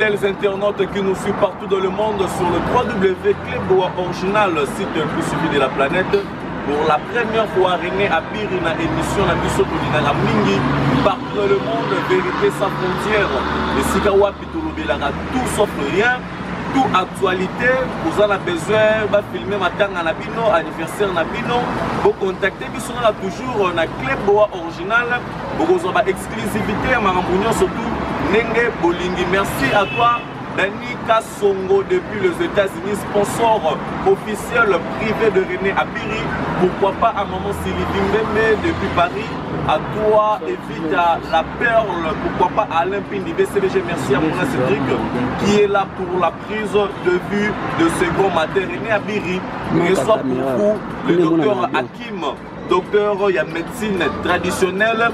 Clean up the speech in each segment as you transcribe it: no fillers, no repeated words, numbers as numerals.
fidèles internautes qui nous suivent partout dans le monde sur le www.cleboa original, site le plus suivi de la planète. Pour la première fois, René a pris une émission de Bisso Tolina Mingi partout dans le monde, vérité sans frontières. Et si Kawa Pitolobelaka, tout sauf rien, toute actualité, vous en avez besoin, va filmer matin à Nabino, anniversaire Nabino, vous contactez Bisso toujours na Cleboa original, vous avez exclusivité à Marambouignon surtout. Nenge Bolingi, merci à toi, Dani Kassongo depuis les États-Unis, sponsor officiel privé de René Abiri. Pourquoi pas à Maman Sylvie Mbembe depuis Paris. À toi, Evita La Perle. Pourquoi pas à Alain Pindi BCBG. Merci à Mona Cédric qui est là pour la prise de vue de ce grand matin. René Abiri reçoit pour vous le docteur Hakim. Docteur, il y a médecine traditionnelle.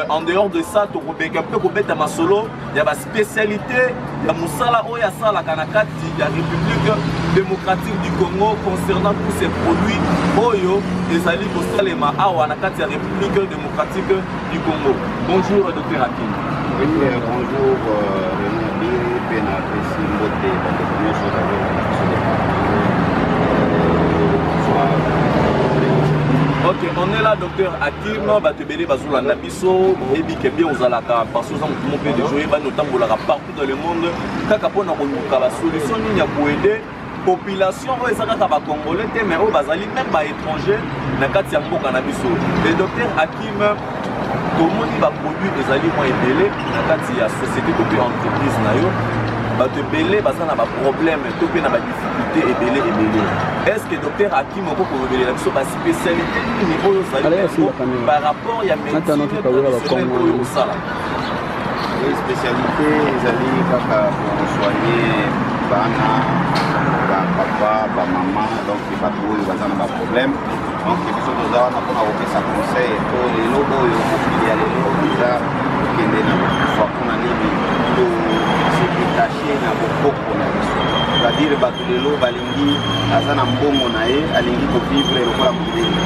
En dehors de ça, tu peux un peu à Masolo. Il y a la spécialité. Il y a Moussala Oya Sala Kanakati. Il y a la République démocratique du Congo concernant tous ces produits. Oyo, les alliés Salema Awa Nakati, la République démocratique du Congo. Bonjour, docteur Hakim. Oui, bonjour, René Abiri, Pena Pessimbote, Ok, on est là, docteur Hakim, Batebele Bazulanda Bisso, et bien aux alaka, parce que nous pouvons jouer, notamment partout dans le monde, Kakapon a la solution pour aider la population, Congolais, mais au Bazali, même pas étranger, Nakati Ambo Canabiso. Le docteur Hakim, tout le monde va produire des aliments ébélés, Nakati a société de entreprise. Bato belé baza na ba problème to pe na ba difficulté ebélé. Est-ce que docteur Hakim oko ko rebéler la ba spécialité ni oyo zali par rapport ya médecine traditionnelle au sala? Les spécialités ezali kaka pour soigner bana ba papa ba maman, donc bato oyo baza na ba problème. Donc biso toza wana mpona kopesa conseil to lelo oyo mokili ya lelo eza kokende na kokufa mpona nini to détaché na bokoko na biso, c'est-à-dire bato lelo balingi aza na mbongo na ye alingi kovivre lokola mondele.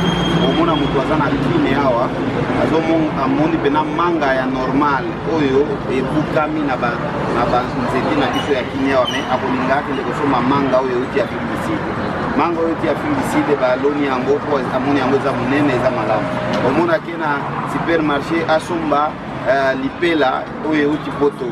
Omona moto aza na kine awa amoni mpena manga ya normal oyo ebukami na banzete na biso ya kine awa, me akolinga akende kosomba manga oyo euti ya fungicide. Manga oyo euti ya fungicide baloni yango po amoni yango eza monene eza malamu. Omonaki na supermarché asomba lipela oyo euti poto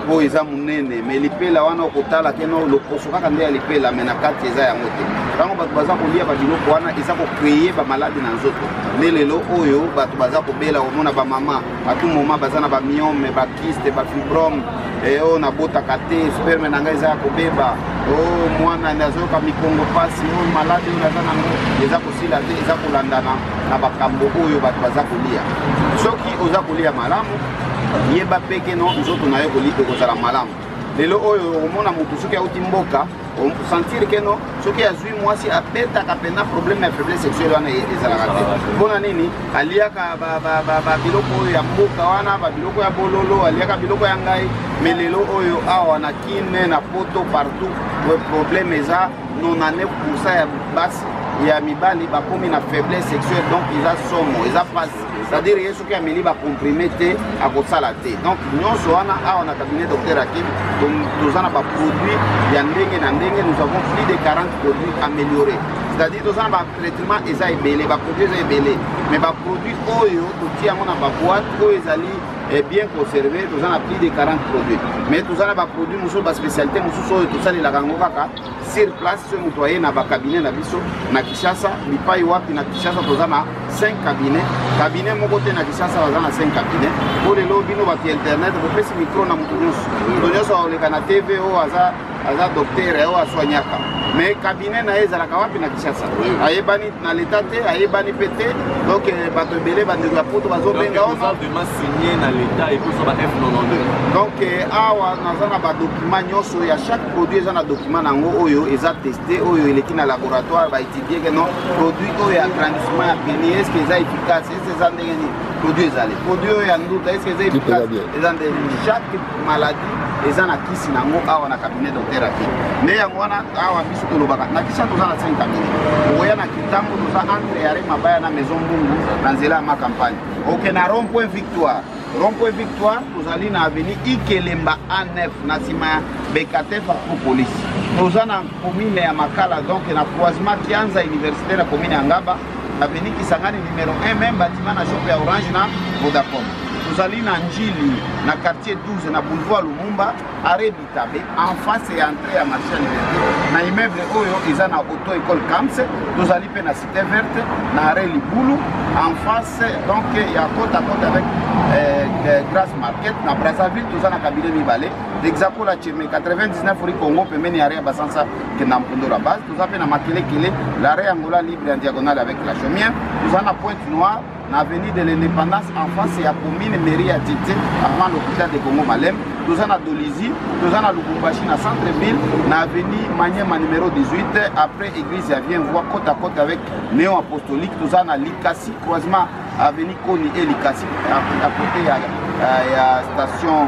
oyo eza monene, mais lipela wana okotala keno lokoso kaka nde ya lipela, mais na kati eza yango te. Ntango bato baza kolia babiloko wana eza kokreye bamaladi na nzoto. Nde lelo oyo bato baza kobela, omona bamama atu moma baza na bamiome, bakiste, bafibrome, oyo nabotaka te, sperme na ngai eza ya kobeba, oyo mwana nazoyoka mikongo pasi, oyo maladi oyo naza nango eza kosila te, eza kolandana na bakambo oyo bato baza kolia. Soki oza kolia malamu, yeba peke no nzoto na yo kolite kozala malamu. Lelo oyo omona mutu soki auti mboka sentir ke no soki azwi mwasi abetaka pena problème ya faiblesse sexuelle wana ezalaka te. Mpona nini aliaka biloko oyo ya mboka wana, babiloko ya bololo, aliaka biloko ya ngai. Me lelo oyo awa na kine na poto partout problème eza 99% ya basi ya mibali bakomi na faiblesse sexuelle, donc eza somo eza pasi. C'est-à-dire que soki ameli ba comprimé te akosala te. Donc nyonso wana awa na cabinet docteur Hakim toza na ba produits ya ndenge na ndenge, nous avons plus de 40 produits améliorés. C'est-à-dire toza na ba traitement eza ebele, ba produits eza ebele, mais ba produits oyo totia yango na ba boîte oyo ezali bien conservé, toza na plus de 40 produits. Mais toza na ba produits mosusu ba spécialité mosusu oyo tosalelaka yango kaka sur place, so moto aye na ba cabinet na biso na Kinshasa, bipai wapi na Kinshasa toza na 5 cabinets moko te na Kinshasa baza na 5 cabinets. Po lelo bino bato internet bopesi micro na moto nyonso aoleka na TV oyo aza docteur oyo aswanyaka, mais cabinet na ye ezalaka wapi na Kinshasa ayebani na leta te, ayebani pe te. Donc bato ebele bandeko ya poto bazobenga wana signé na leta ekoso ba F92. Donc awa naza na badocument nyonso ya chaque produit eza na document nango oyo eza testé, oyo eleki na laboratoire baétudie ke non produit oyo ya agrandissement ya peni est-ce que eza efficace, est-ce que eza ndenge nini produit ezali, produit oyo ya nduta est-ce que eza efficace, eza ndenge nini. Chaque maladie eza na kisi nango awa na cabinet docteur Hakim nde yango wana awa biso tolobaka na kisi toza na 5 cabinet oya na kitambo toza entre yare mabaya na maison mbungu na nzela ya makampagne oke na rond point victoire tozali na avenue Ikelemba A9 na nsima ya Bekate parcours police toza na commune ya Makala donc na croisement Kianza université na commune ya Ngaba avenue Kisangani numéro 1 même bâtiment na shop ya Orange na Vodacom tozali na Njili na quartier 12 na boulevard Lumumba arrêt Bitabe en face et entrée ya marché à Liberté na immeuble oyo eza na auto école Camps tozali pe na cité verte na arrêt Libulu en face donc ya côte à côte avec Grasse Market na Brazzaville toza na cabinet mibale d'exapo la Cheme 99 rue Congo pembeni arrêt Basansa que na Mpondo la base toza pe na Makelekele l'arrêt Angola libre en diagonale avec la Chaumière toza na Pointe Noire na avenue de l'Indépendance en face ya commune mairie à Tete avant l'hôpital de Congo Malem toza na Dolizi toza na Lubumbashi na centre ville na avenue Maniema numéro 18 après église ya vient voir côte à côte avec néo apostolique toza na Likasi croisement avenue Koni et Likasi à côté ya station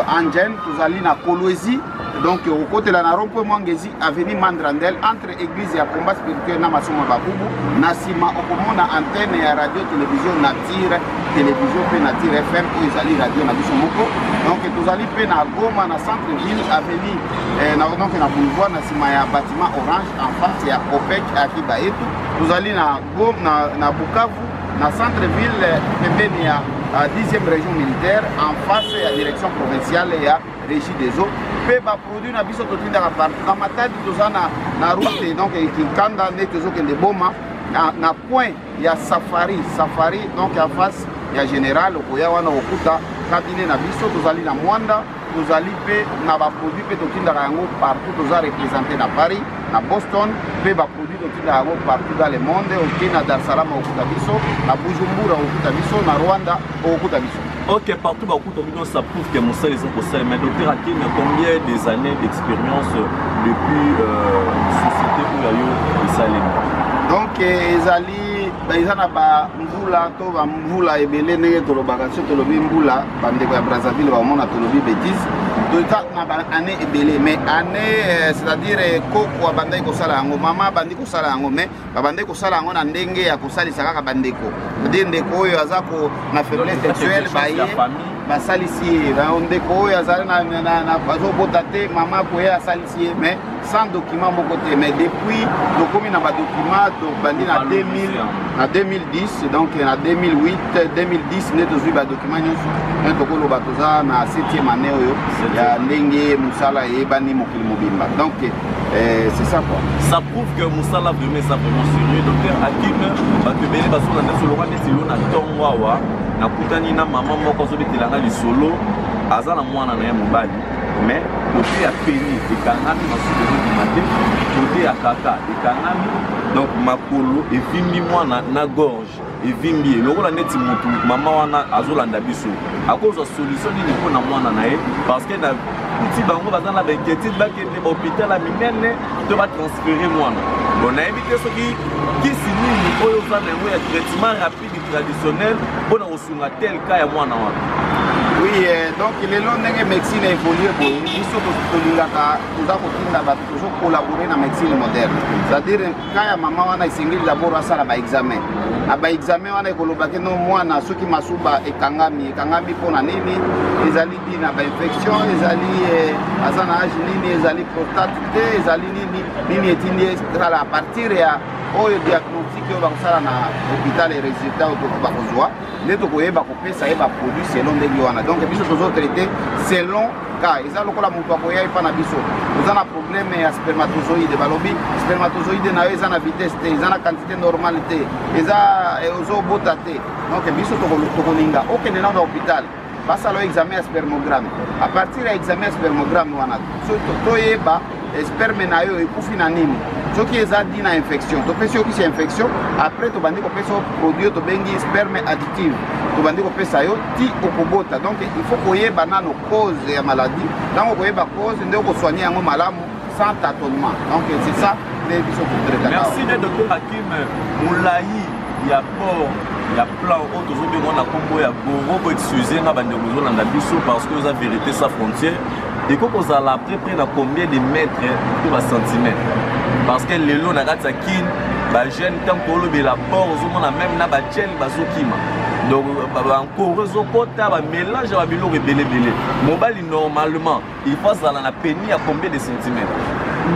Angen tozali na Kolwezi donc au côté la rond-point Mwangezi avenue Mandrandel entre église ya combat spirituel na masomo babubu na sima okomona antenne ya radio télévision Nature télévision pe Nature FM ou ezali radio na biso moko donc tozali pe na Goma na centre ville avenue na donc na boulevard na sima ya bâtiment Orange en face ya OPEC akiba yetu tozali na Goma na Bukavu na centre ville pembeni ya 10e région militaire en face ya direction provinciale ya régie des eaux pe ba produit na biso totindaka partout na Matadi toza na route donc Kikanda nde tozokende Boma na point ya safari donc en face ya général okoya wana okuta cabinet na biso tozali na Mwanda tozali pe na ba produit pe totindaka yango partout toza représenté na Paris na Boston pe ba produit totindaka yango partout dans le monde ok na Dar es Salaam okuta biso na Bujumbura okuta biso na Rwanda okuta biso. Ok, partout ça prouve que Moussa les ont conseillé. Mais docteur Hakim, combien des années d'expérience depuis société où il y a eu Salem? Donc, ils ont mvula to ba mvula ebele nenge tolobaka so tolobi mvula bandeko ya Brazzaville ba mona tolobi bêtise to ta na ba année ebele mais année c'est-à-dire koko bandai ko sala yango mama bandi ko sala yango mais ba bandai ko sala yango na ndenge ya ko salisa kaka bandeko de ndeko oyo azako na faiblesse sexuelle ba ye basalisi ndeko oyo azali na bazobota te mama ko ye asalisi mais sans document mon côté mais depuis donc comme na ba document donc bandi na 2010 donc en 2008 2010 nous avons eu des documents nous avons na 7e année ya ndenge musala et bani mokili mobimba donc c'est ça quoi. Ça prouve que musala vraiment ça vraiment sérieux. Docteur Hakim batebele basona na solo wana silo na tongwawa na kutani na maman moko zo betelanga li solo azana mwana na ya mobali mais côté ya peni ekangami masuku de matin côté ya kaka ekangami donc makolo evimbi mwana na gorge evimbi lokola neti mutu mama wana azolanda biso akozwa solution nini mpona mwana na ye parce que na kuti bango baza na bainquiétude bakende bahôpital ya minene to batransfere mwana bon nayebi te soki kisi nini oyo oza na yango ya traitement rapide traditionnel mpona kosunga tel ka ya mwana wana. Oui, donc les longs de médecine évolue, il faut collaborer dans la médecine moderne. C'est-à-dire, quand la maman a essayé d'abord à ça, elle a examen. Elle examen, on a collaboré non moi, ceux qui m'ont souba et kangami pour la nini, les alliés d'une infection, les alliés à son âge, les alliés prostate, les alliés nini étinier à partir de diagnostic au hôpital et résultats au besoin. Les documentés ça va produire selon des guiana. Donc les choses traitées selon cas. Ils ont le cas mon papa y a pas na biso. Ils ont un problème à spermatozoïde. Balobi spermatozoïde na ils ont la vitesse, ils ont la quantité normalité, ils ont botaté. Donc biso to koninga. Aucun n'est dans l'hôpital. Passe à l'examen spermogramme. À partir de l'examen spermogramme wana. So to yeba sperme na yo ekufi na nini. Ce qui est dit na infection, to pesa qui c'est infection, après to bandi ko pesa produit to bengi sperme additive. To bandi ko pesa yo ti okobota. Donc il faut koyeba na no cause ya maladie. Donc koyeba cause ndio ko soigner yango malamu sans tâtonnement. Donc c'est ça les biso pour traiter. Merci docteur Hakim Moulayi ya port ya plan auto zo be na kombo ya Goro ko excusez na bande ko zo landa biso parce que za vérité sa frontière et qu'on a après près combien de mètres pour un centimètre. Parce que les lots n'a pas de kin, bah jeune tant pour le la port, on a même na ba gel bazokima. Donc encore réseau kota ba mélange ba bilo rebelle belé. Mobile normalement, il faut ça la péni à combien de centimètres?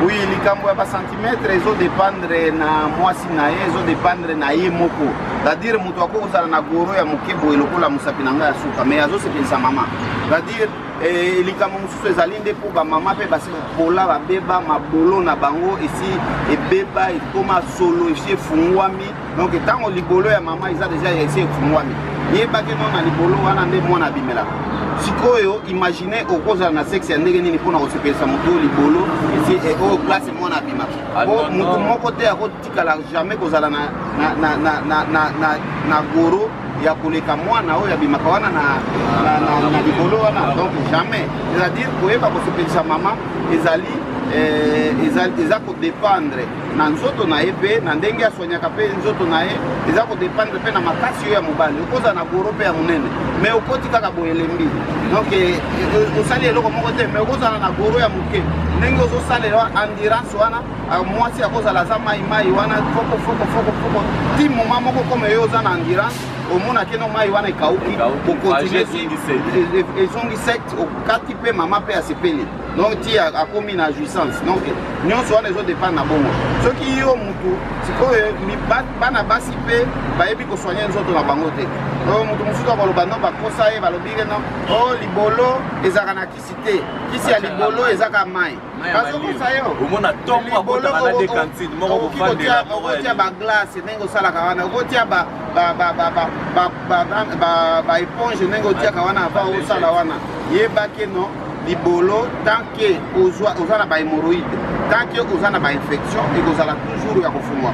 Oui, les cambo à centimètres, ils ont dépendre na moisi na ils ont dépendre na moko. C'est-à-dire mutoko za na goro ya mukebo elokola musapinanga ya suka, mais azo se pensa mama. C'est-à-dire likambo mosusu ezali nde mpo bamama mpe basi kola babeba mabolo na bango esi ebeba ekoma solo esi efungwami. Donc ntango libolo ya mama eza deja esi efungwami, yebaki no na libolo wana nde mwana abimelaka. Sikoyo imagine okozala na sexe ya ndenge nini mpona kosepelisa moto libolo esi oyo place mwana abimaka. Po moto moko te akotikala jamais kozala na goro ya koleka mwana oyo abimaka wana na libolo wana. Donc jamais, c'est-à-dire koyeba kosepelisa mama ezali eza kodépendre na nzoto na ye mpe na ndenge asoignaka mpe nzoto na ye eza kodépendre mpe na makasi oyo ya mobali. okozala na goro mpe ya monene me okoti kaka boye elembi, donc osali eloko moko te, me okozala na goro ya moke ndenge ozosalela endurance wana mwasi akozala aza mai wana foko ti moma moko kome yo oza na endurance omona keno mai wana ekauki okontinue ezongi secte okati mpe mama mpe asepeli. Donc ti akomi na jouissance. Donc nyonso wana ezodépendre na bongo. Soki yo mutu sikoyo bana basi mpe bayebi kosoigne nzoto na bango te. Mutu mosusu akoloba no bakosa ye balobike no libolo ezaka na kisi te, kisi ya libolo ezaka mai bazokosa yo omona ntongo akotaka na dekantine moko kofandela okotia baglace ndenge osalaka wana, okotia baéponge ndenge otiaka wana ava osala wana. Yebake no libolo tant que oza na bahémoroïde, tant que oza na bainfection ekozala toujours ya kofungwa.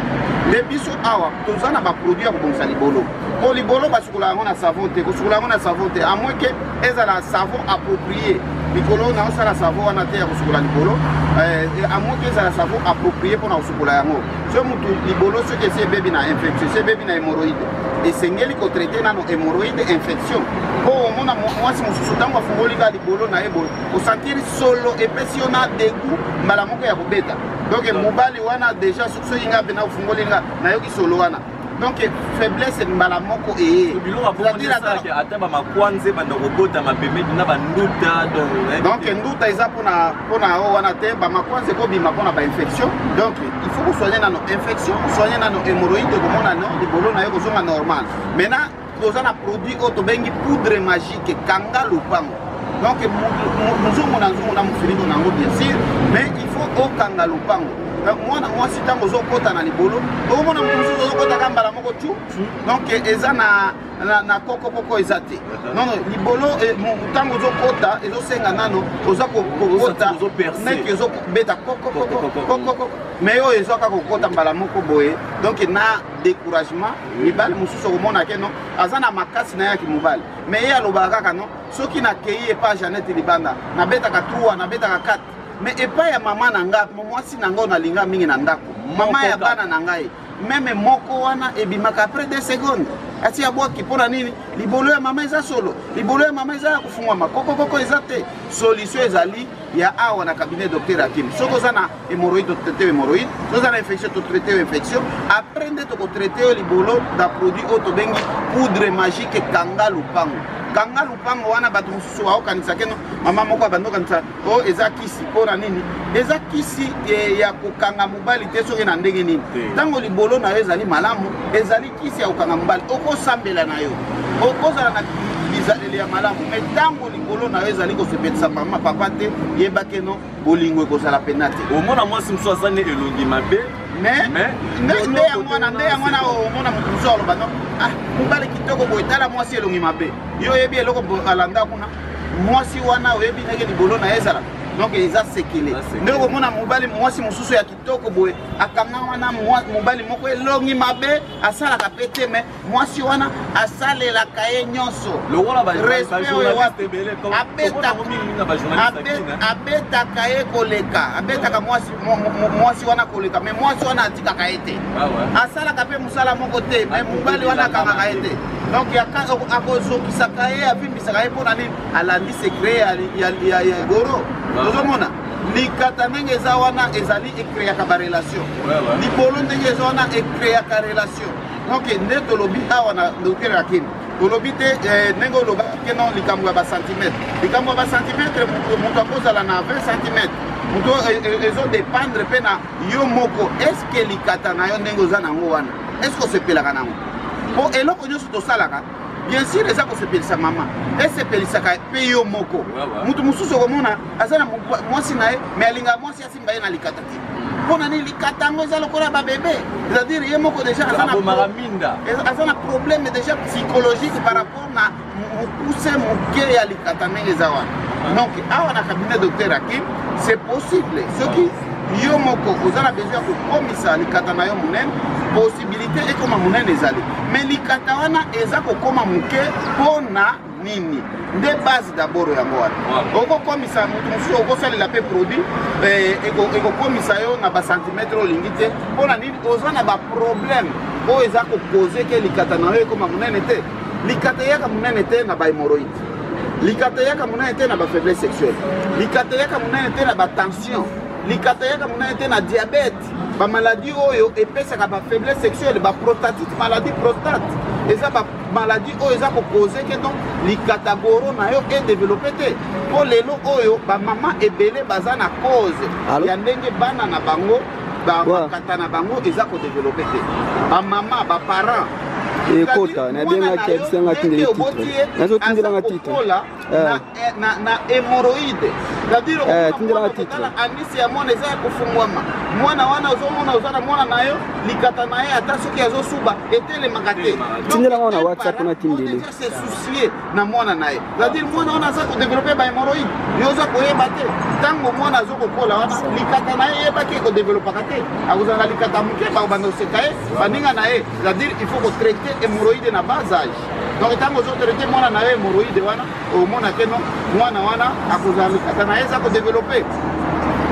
Mais biso awa toza na baproduit ya kobongisa libolo. Po libolo basukola yango na savon te, kosukola yango na savon te, à moins que ezala savon approprié. Likolo na osala savon wana te ya kosukola libolo, à moins que ezala savon approprié mpona kosukola yango. So mutu libolo soki esi ebebi na infection, esi ebebi na hémoroïde, esengeli kotraite nano hémoroïde infection. Po omona mwasi mosusu ntango afungoli ka libolo na ye boye osantiri solo epesi yo na dégoût mbala moko ya kobeta. Donc mobali wana déjà soki nga mpe na ofungoli nga nayoki solo wana. Donc faiblesse mbala moko ata bamakwanze banda kobota mapemedi na banduta. Donc nduta eza mpona o wana te, bamakwanze kobima mpona bainfection. Donc il faut kosoigne nano infection, soigne nano hémoroïde komona no libolo na yo kozonga normal. Maintenant toza na produit oyo tobengi poudre magique kanga lupango. Donc mozongo na mofilingo nango bien sûr, mais il faut okanga lupango. Mwana mwasi ntango ozokota na libolo okomona moto mosusu ozokotaka mbala moko tu, donc eza na kokokoko eza te. Non libolo ntango ozokota ezosenga nano oza kokota neti ezobeta kokokoko, mais oyo ezwaka kokota mbala moko boye. Donc na découragement mibali mosusu okomona ke no aza na makasi na yaki mobali, mais ye alobaka kaka no soki nakei epa Janete libanda nabetaka 3 nabetaka 4, mais epai ya mama na nga mwasi na nga nalinga mingi na ndako mama ya bana na ngai meme moko wana ebimaka après 2 secondes ati ya bwaki mpona nini libolo ya mama eza solo, libolo ya mama eza ya kofungwama kokokoko eza te. Solution ezali ya awa na cabinet docteur Hakim. Soki oza na hémoroïde totraite hémoroïde, soki oza na infection totraite infection, après nde tokotraite yo libolo da produit oyo tobengi poudre magique kanga lupango. Kanga lupango wana bato mosusu aokanisa keno mama moko abandokanisa o eza kisi mpona nini, eza kisi ya kokanga mobali te soki na ndenge nini. Ntango libolo na yo ezali malamu ezali kisi ya kokanga mobali, okosambela na yo okozala na bizaleli ya malamu. Mais ntango libolo na yo ezali kosepelisa mama papa te yebake no bolingo ekozala pena te. omona mwasi mosusu aza ne elongi mabe nde ya mwana omona moto mosusu aloba no mobali kitoko boye tala mwasi elongi mabe. Yo oyebi eloko alanda kuna mwasi wana oyebi ndenge libolo na ye ezala. Donc eza sekele nde okomona mobali mwasi mosusu ya kitoko boye akanga wana mobali moko elongi mabe asalaka pe te, me mwasi wana asalelaka ye nyonso respect oyo wapi abetaka ye koleka, abetaka mwasi wana koleka, me mwasi wana atikaka ye te, asalaka pe mosala moko te, me mobali wana akangaka ye te. donc akozokisaka ye avimbisaka ye mpona nini alandi secret ya goro tozomona likata ndenge eza wana ezali ekreaka barelation libolo ndenge eza wana ekreaka relation donc nde tolobi awa na docteur Hakim tolobi te ndenge olobaki ke non likambo ya basantimetre likambo ya basantimetre moto akozala na 20 cm moto ezodépendre mpe na yo moko estce likata na yo ndenge oza nango wana estce osepelaka nango po eloko nyonso tosalaka bien sûr eza kosepelisa mama esepelisaka mpe yo moko motu mosusu okomona aza na mwasi na ye me alingaka mwasi asimba ye na likata te mpona nini likata yango eza lokola babebe c'est-à-dire ye moko déjà aza na problème déjà psychologique par rapport na mokuse moke ya likata ndenge eza wana donc awa na cabinet docteur Hakim c'est possible soki yo moko oza na besoin ya kokomisa likata na yo monene possibilité ekoma monene ezali mais likata wana eza kokoma moke mpona nini nde base d'abord yango wana okokomisa moto mosusu okosalela mpe produit ekokomisa yo na basantimetre olingi te mpona nini oza na baproblème oyo eza kokoze ke likata na yo ekoma monene te likata eyaka monene te na bahemoroïde likata eyaka monene te na bafaiblesse sexuelle likata eyaka monene te na batension likata eyaka monene te na diabète bamaladi oyo epesaka bafaiblesse sexuelle baprostatite maladie prostate eza bamaladi oyo eza kokoze ke donc likata goro na yo edéveloppe te mpo lelo oyo bamama ebele baza na cause ya ndenge bana na bango bakata na bango eza kodéveloppe te bamama baparent ekota na bien ngaki abisenga tindele titre nazo tindela nga titre na hémorroïde c'est-à-dire tindela nga titre anisi ya mwana eza ya kofungwama mwana wana ozomona oza na mwana na yo likata na ye ata soki azosuba etelemaka te tindela nga na WhatsApp na tindele se soucier na mwana na ye c'est-à-dire mwana wana aza kodévelopper ba hémorroïde yo oza koyeba te ntango mwana azokokola wana likata na ye yebaki ekodéveloppaka te akozala likata moke bakobanda koseka ye baninga na ye c'est-à-dire il faut kotraite hémorroïde na bas âge donc ntango ozotraite mwana na ye hémorroïde wana omona ke no mwana wana akozala likata na ye eza kodéveloppe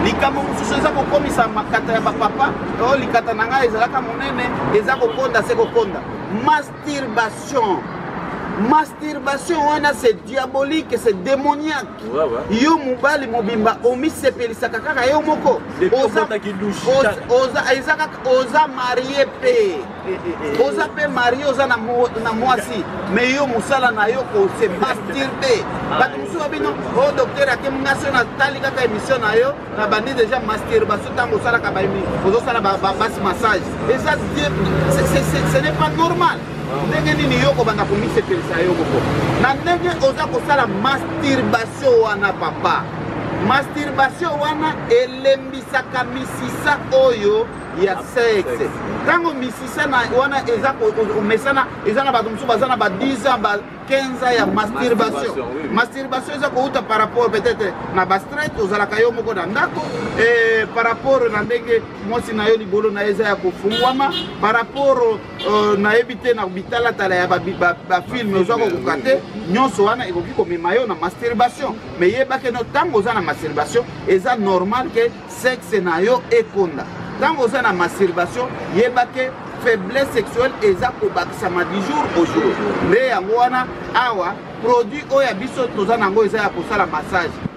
likambo mosusu eza kokomisa makata ya bapapa oyo likata na ngai ezalaka monene eza kokonda se kokonda masturbation wana c'est diabolique c'est démoniaque yo mobali mobimba omisepelisaka kaka yo moko oza marie pe oza pe marie oza na mwasi mais yo mosala na yo kose masturbe bato mosusu babino o docteur Hakim ngasi natali kaka émission na yo na bandi déjà masturbation ntango osalaka ozosala basi massage eza ce n'est pas normal ndenge nini yo kobanda komisepelisa yo koko na ndenge oza kosala masturbation wana papa masturbation wana elembisaka misisa oyo ya sexe ntango misisa wana eza omesana eza na bato mosusu baza na ba 10 ans ba 15 ans ya masturbation eza kouta par rapport peut-être na bastraight ozalaka yo moko na ndako par rapport na ndenge mwasi na yo libolo na eza ya kofungwama par rapport nayebi te na bitalatala ya bafilme oza kokoka te nyonso wana ekoki komema yo na masturbation mais yebake no ntango oza na masturbation eza normal ke sexe na yo ekonda ntango oza na masturbation yebake faiblesse sexuelle eza kobakisama du jour au jour nde yango wana awa produit oyo ya biso toza nango eza ya kosala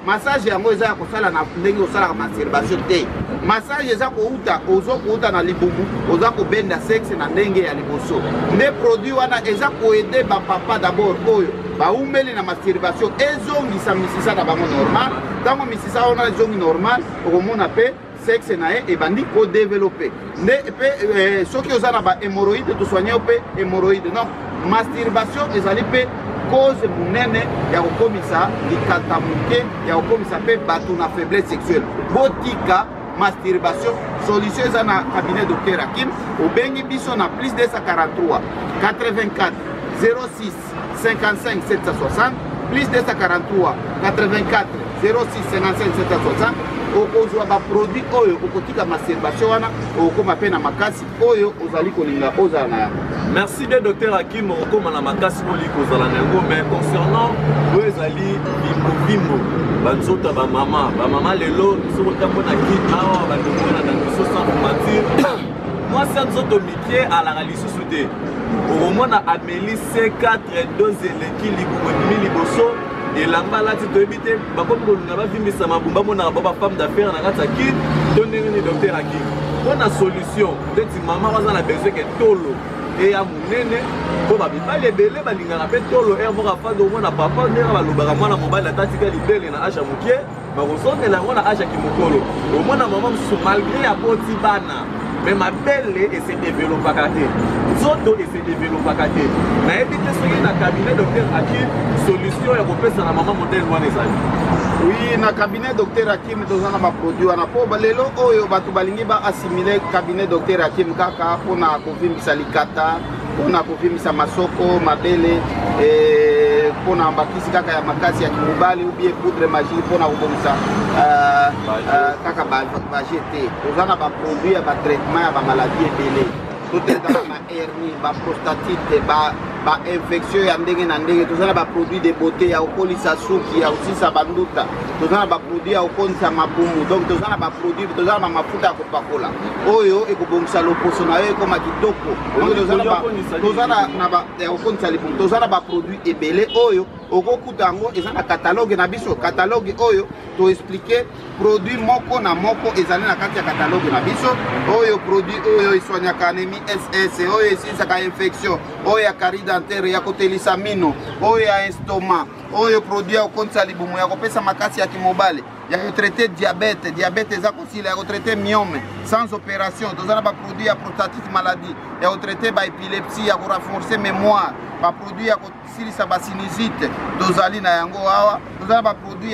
massage yango eza ya kosala na ndenge osalaka masturbation te massage eza kouta ozokouta na libumu oza kobenda sexe na ndenge ya liboso nde produit wana eza koede bapapa d'abord oyo baumeli na masturbation ezongisa misisa na bango normal ntango misisa wana ezongi normal okomona mpe sexe na ye ebandi kodéveloppe nde mpe soki oza na bahemoroïde tosoigne mpe hémoroïde donc masturbation ezali mpe cause monene ya kokomisa likata moke ya kokomisa mpe bato na faiblesse sexuelle botika masturbation solution eza na cabinet docteur Hakim obengi biso na plus 243 84 06 55 760 plus 243 84 06 55 760 okozwa baproduit oyo okotika masturbation wana okoma mpe na makasi oyo ozali kolinga ozala na yango. Merci bien docteur Hakim okoma na makasi oyo kozala na yango mais concernant oyo ezali bimbo banzota bamama lelo soko ntango na ki awa bandongona na biso sans mentir mwasi ya nzoto mikie alaka lisusu te okomona Amélie C4 dose eleki liboso elamba lati toyebi te bakomi kolinga bavimbisa mabumba monaka ba bafemme d'affaires na kati ya kit to ndenge nini docteur Hakim mpona solution ndeti mama baza na besoin ke tolo eya monene mpo babibali ebele balingaka mpe tolo moko afandi omona papa ndenge balobaka mwana mobali atatika libele na asha mokie bakosondela yango na asha kimokolo omona mama mosusu malgré aboti bana mais mabele ese développaka te nzoto ese développaka te nayebi te soki na cabinet docteur Hakim solution ya kopesa na mama modèle wana ezali. Oui, na cabinet docteur Hakim toza na baproduit wana mpo lelo oyo bato balingi baasimile cabinet docteur Hakim kaka mpona kovimbisa likata mpona kovimbisa masoko mabele mpona bakisi kaka ya makasi ya kimobali ubie poudre magique mpona kobongisa kaka baje te toza na baproduit ya batraitement ya bamaladi ebele totezaka na hernie baprostatite ba-infection ya ndenge na ndenge toza na baproduit de beauté ya kokolisa suki ya kosisa banduta toza na baproduit ya kokonisa mabumu donc toza na baproduit toza na bamafuta ya kopakola oyo ekobongisa loposo na yo ekoma kitoko toza na ya kokonisa libumu toza na baproduit ebele oyo okokuta yango eza na catalogue na biso catalogue oyo toexplike produit moko na moko ezali na kati ya catalogue na biso oyo produit oyo eswanyaka anémie SS oyo esilisaka infection oyo ya carie dentaire ya kotelisa mino oyo ya estomac oyo produit ya kokonisa libumu ya kopesa makasi ya kimobali ya kotraite diabete eza kosila ya kotraite myome sans opération toza na baproduit ya prostatite maladie ya kotraite baépilepsie ya korenforcer mémoire baproduit ya kosilisa basinusite tozali na yango awa toza na baproduit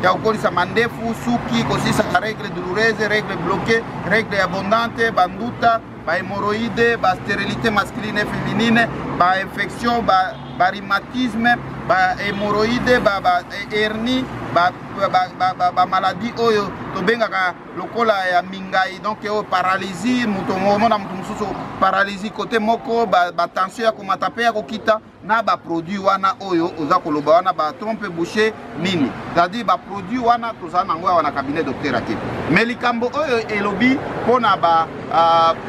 ya kokolisa mandefu suki kosilisa règle douloureuse règle bloquée règle abondante banduta bahémoroïde bastérilité masculine et féminine bainfection barhumatisme bahémoroïde bahernie bamaladi oyo tobengaka lokola ya mingai donc oyo paralysie omona mutu mosusu paralysie kote moko batension ya komata mpe ya kokita na baproduit wana oyo oza koloba wana batrompe boucher nini c'est-à-dire baproduit wana tozala nango awa na cabinet docteur Hakim mais likambo oyo elobi mpona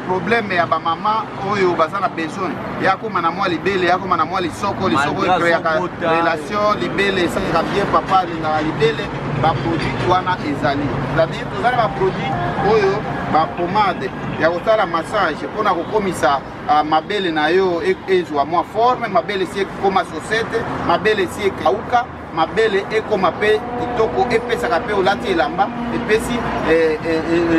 problème ya bamama oyo baza na besoin ya koma na mwa libele ya koma na mwa lisoko ekreaka relation libele esalaka bien papa alingaka libele baproduit wana ezali c'est-à-dire tozala baproduit oyo bapomade ya kosala massage mpona kokomisa mabele na yo ezwa mwa forme mabele si ekoma sosete mabele si ekauka mabele ekoma mpe kitoko epesaka mpe olati elamba epesi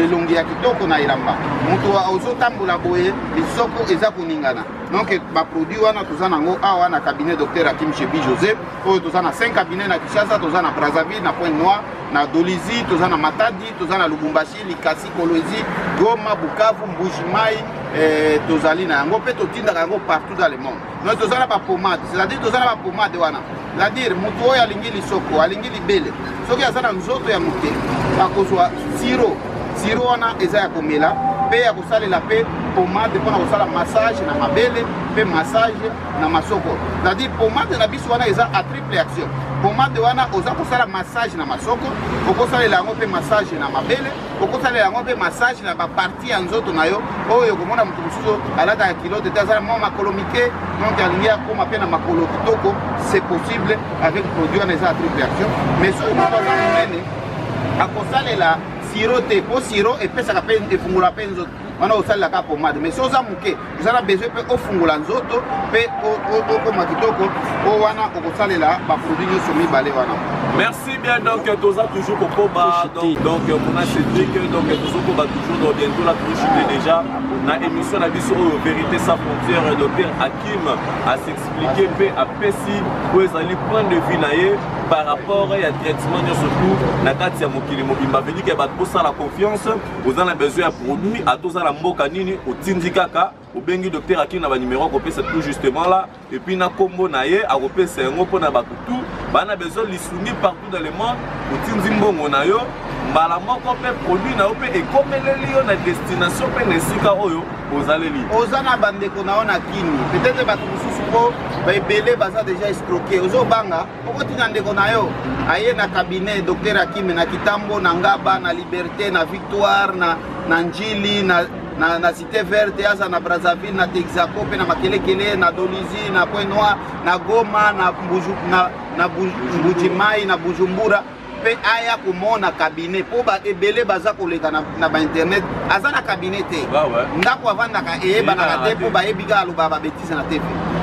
elongi ya kitoko na elamba moto ozotambola boye lisoko eza koningana donc baproduit wana toza nango awa na cabinet docteur Hakim Chebi Joseph oyo toza na 5 cabinet na Kinshasa toza na Brazzaville na Pointe Noire na Dolizi toza na Matadi toza na Lubumbashi Likasi Kolwezi Goma Bukavu Mbuji-Mayi tozali na yango mpe totindaka yango partout dans le monde donc toza na bapomade c'est-à-dire toza na bapomade wana c'est-à-dire motu oyo alingi lisoko alingi libele soki aza na nzoto ya moke akozwa siro wana eza ya komela mpe ya kosalela mpe pomade mpona kosala massage na mabele mpe massage na masoko c'est-à-dire pomade na biso wana eza a triple action pomade wana oza kosala massage na masoko okosalela yango mpe massage na mabele okosalela yango mpe massage na baparti ya nzoto na yo oyo komona moto mosusu alataka kilote te azala mwa makolo mike donc alingi akoma mpe na makolo kitoko c'est possible avec produit wana eza a triple action mais soki moto aza monene akosalela siro te po siro epesaka mpe efungula mpe nzoto wana osalelaka pomade mais so oza moke ozala besoin mpe ofungula nzoto mpe okoma kitoko o wana okosalela baproduit nyonso mibale wana. Merci bien, donc toza toujours pour Koba, donc on a Cédric, donc toujours toujours bientôt la prochaine déjà na émission la biso vérité sans frontières docteur Hakim à s'expliquer pe à pesi pour ezali point de vue naie par rapport à traitement surtout na kati ya mokili mobimba veut dire que bato ça la confiance vous en avez besoin à produit à tous la mboka nini otindi kaka au bengi docteur Hakim na ba numéro ko pesa tout justement là et puis na combo naie a kopesa ngo pona ba tout bana besoin lisungi partout dans le monde otindi mbongo na yo mbala moko pe produit na yo pe ekomeleli yo na destination pe na sika oyo ozaleli ozana bandeko na ona kini peut-être bato mosusu po baebele baza déjà escroqué ozobanga okotinga ndeko na yo aye na cabinet docteur Hakim na Kitambo na Ngaba na Liberté na Victoire na Njili na na Cité Verte, aza na Brazzaville, na Texaco, pe na Makelekele, na Dolizy, na Point Noir, na Goma, na Mbujimai, na Bujumbura. Pe aya komona cabinet po ba ebele baza koleka na ba internet aza na cabinet te ndako avandaka eyeba na te po ba ebika aloba ba bêtise na TV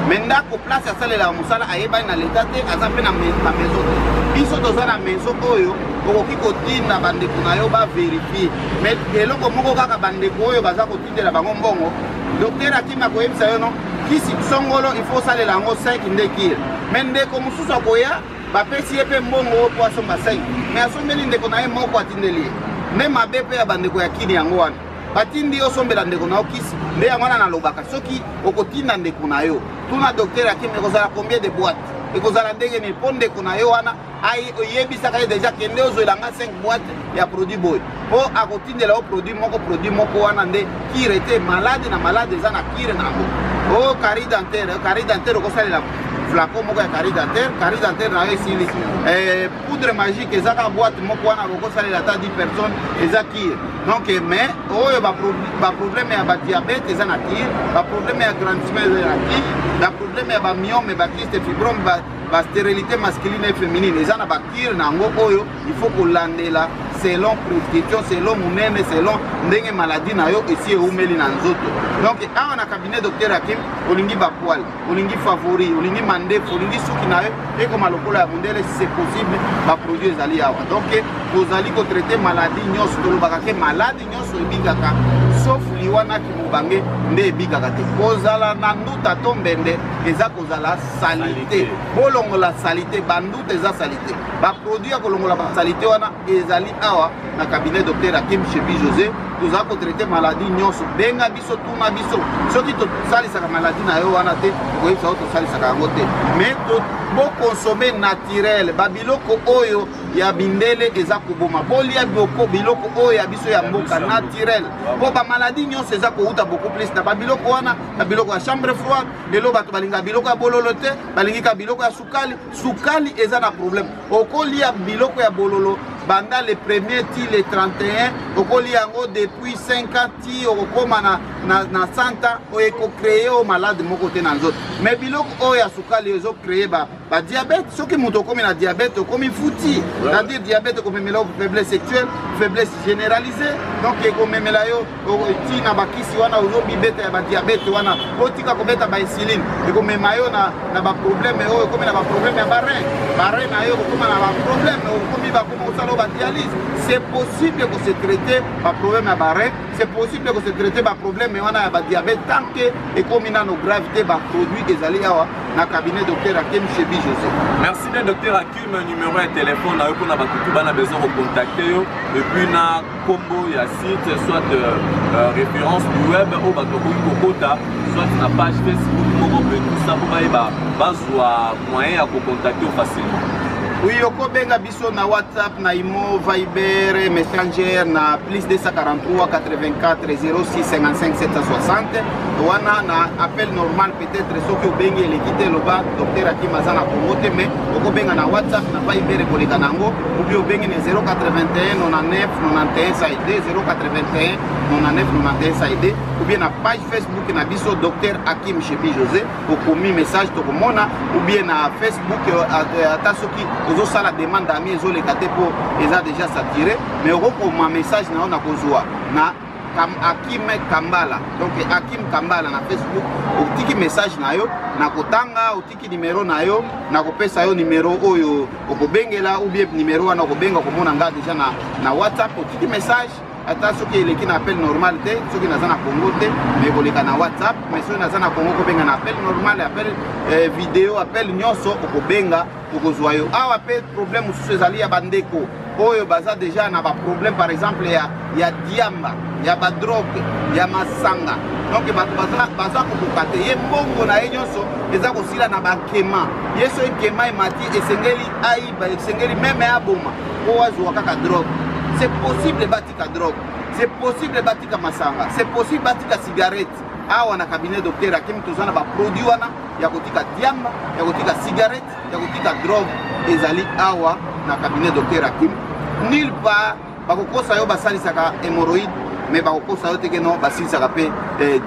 mais ndako place asalela musala ayeba na leta te aza pe na maison te biso toza na maison oyo okoki kotinda bandeko na yo ba vérifier mais eloko moko kaka bandeko oyo baza kotindela bango mbongo docteur Hakim akoyebisa yo no kisi songolo il faut salela yango 5 ndekile mais ndeko mosusu akoya bapesi ye mpe mbongo po asomba 5 mais asombeli ndeko na ye moko atindeli ye nde mabe mpe ya bandeko ya kini yango wana batindi osombela ndeko na yo kisi nde yango wana nalobaka soki okotinda ndeko na yo tuna docteur Hakim ekozala combien de boîte ekozala ndenge nini mpo ndeko na yo wana oyebisaka ye deja kende ozwelanga 5 boîte ya produit boye mpo akotindela yo produit moko wana nde kire te malade na malade eza na kire na yango o carie dentaire okosalela flacon moko ya carie dentaire na yo esili poudre magique eza ka boîte moko wana okosalela ata 10 personnes eza kire donc mais oyo baproblème ya badiabete eza na kire baproblème ya grandissement eza na kire baproblème ya bamiome bakyste fibrome bastérilité masculine et féminine eza na bakire na yango oyo il faut kolandela selon prescription selon monene selon ndenge maladie na yo esi eumeli na nzoto donc awa na cabinet docteur Hakim olingi bapoil olingi favori olingi mandefu olingi suki na yo ekoma lokola ya mondele si c'est possible baproduit ezali awa donc tozali kotraite maladie nyonso tolobaka ke maladie nyonso ebikaka sauf liwanaki mobange nde ebikaka te kozala na nduta to mbende eza kozala salite bolongola salite banduta eza salite baproduit ya kolongola basalite wana ezali awa na cabinet docteur Hakim Chebi José tozala kotraite maladie nyonso benga biso tuna biso soki tosalisaka maladie na yo wana te okoyebisa oyo tosalisaka yango te mais bokonsome naturel babiloko oyo ya bindele eza koboma bolia biloko oyo ya biso ya mboka naturel mpo bamaladi nyonso eza kouta beaucoup plus na babiloko wana na biloko ya chambre froide lelo bato balingaka biloko ya bololo te balingika biloko ya sukali eza na problème okolia biloko ya bololo banda le premier ti le 31 okolia yango depuis 5 ans ti okokoma na 100 ans oekocreye o malade moko te na nzoto mais biloko oyo ya sukali ezocreye badiabete soki moto okomi na diabete okomi futi c'est-à-dire diabete ekomemela yo faiblesse sexuelle faiblesse généralisée donc ekomemela yo ti na bakisi wana ozobibeta ya badiabete wana otika kobeta bainsuline ekomema yo na baproblème oyo ekomi na baproblème ya barein na yo okokoma na baproblème okomi bakoma kosala o badialyse c'est possible que se traiter baproblème ya barein c'est possible que se traiter baproblème wana ya badiabete tant que ekomi nano gravité baproduit ezali awa na cabinet docteur Hakim Chebi José. Merci bien docteur Hakim, numéro de téléphone na yo pona batutu bana besoin de contacter yo et puis na combo ya site soit référence du web au bato kokota soit na page Facebook moko pe tout ça pour ba bazwa moyen ya ko contacter facilement. Oui, oko benga biso na WhatsApp, na Imo, Viber, Messenger, na plus 243 84 06 55 760. Wana na appel normal peut-être soki obengi elekite loba docteur Hakim azana komote mais oko benga na WhatsApp na Viber koleka nango ou bien obengi na 081 99 91 saide 081 99 91 saide ou bien na page Facebook na biso docteur Hakim Chebi José okomi message to komona ou bien na Facebook ata soki ozosala demande ami ezoleka te po eza déjà saturé mais okokoma message na yo na kozwa na Hakim Kambala donc Hakim Kambala na Facebook otiki message na yo na kotanga otiki numéro na yo na kopesa yo numéro oyo okobengela ou bien numéro wana okobenga komona nga déjà na WhatsApp otiki message ata soki eleki na appel normal te soki naza na Congo te mais koleka na WhatsApp mais soki naza na Congo kobenga na appel normal appel vidéo appel nyonso okobenga okozwa yo awa pe problème mosusu ezali ya bandeko oyo baza déjà na ba problème par exemple ya diamba ya ba drogue ya masanga donc bato baza kokoka te ye mbongo na ye nyonso eza kosila na bakema ye so ekema emati esengeli ayiba esengeli meme aboma po azwa kaka drogue c'est possible batika drogue c'est possible batika masanga c'est possible batika cigarette awa na cabinet docteur Hakim tozana ba produit wana ya kotika diamba ya kotika cigarette ya kotika drogue ezali awa na cabinet docteur Hakim nulle part bakokosa yo basalisaka hémorroïde mais bakokosa yo teke non basilisaka mpe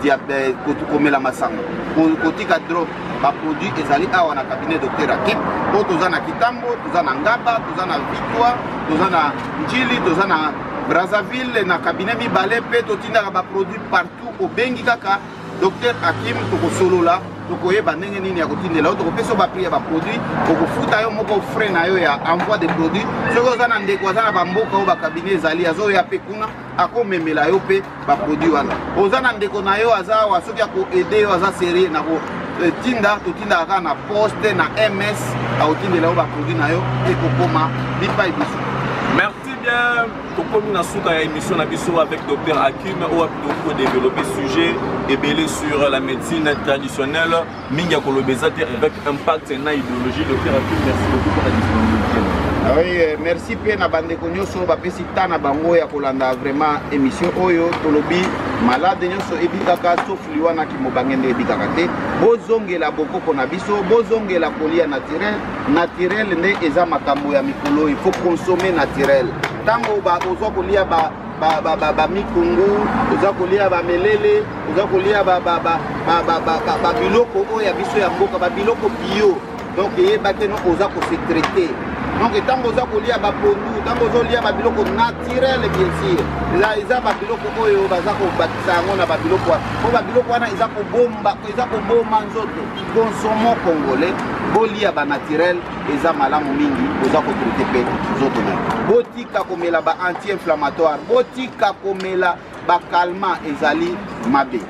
diabète komela masanga kotika drogue baproduit ezali awa na cabinet docteur Hakim po toza na Kitambo, toza na Ngaba, toza na Victoire, toza na Njili, toza na Brazzaville na cabinet mibale mpe totindaka baproduit partout obengi kaka docteur Hakim tokosolola tokoyeba ndenge nini ya kotindela yo tokopesa baprix ya baproduit kokofuta yo moko frais na yo ya envoi de produit soki oza na ndeko aza na bamboka oyo bakabinet ezali azoya mpe kuna akomemela yo mpe baproduit wana oza na ndeko na yo aza awa soki akoede yo aza serie na kotinda totindaka kaka na poste na ms akotindela yo baproduit na yo ekokoma bipai biso. Merci bien. Comme nous avons une émission avec Dr Hakim où on a développé sujet et belé sur la médecine traditionnelle, Minga Kolobezate avec impact et une idéologie. Dr Hakim, merci beaucoup pour la disponibilité. Ah oui, merci pe na bande konyoso ba pesi tana bango ya kolanda vraiment émission oyo tolobi malade nyoso ebikaka sauf liwana ki mobangende ebikaka te bozongela bokoko na biso bozongela kolia naturel nde eza makambo ya mikolo il faut consommer naturel tango ba ozo kolia ba mikungu oza kolia ba melele oza kolia ba biloko oyo ya biso ya mboka ba biloko bio donc yebake no oza ko se traiter. Donc, tant que vous avez des produits, tant que vous avez des biloko naturels, bien sûr. Ils ont des biloko qui sont consommés congolais. Bolia ba naturel, eza malamu mingi, oza ko traiter pe zoto na. Botika komela ba anti-inflammatoire, botika komela ba calmant ezali mabe.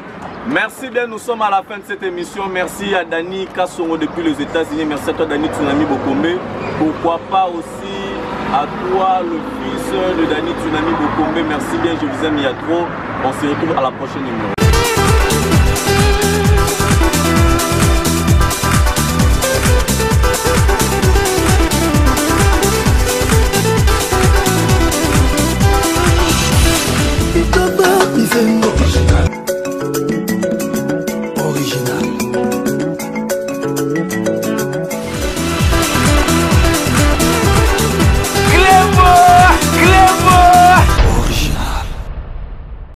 Merci bien, nous sommes à la fin de cette émission. Merci à Dani Kassongo depuis les États-Unis. Merci à toi Dani Tsunami Bokombe. Pourquoi pas aussi à toi le fils de Dani Tsunami Bokombe. Merci bien, je vous aime, il y a trop. On se retrouve à la prochaine numéro. It's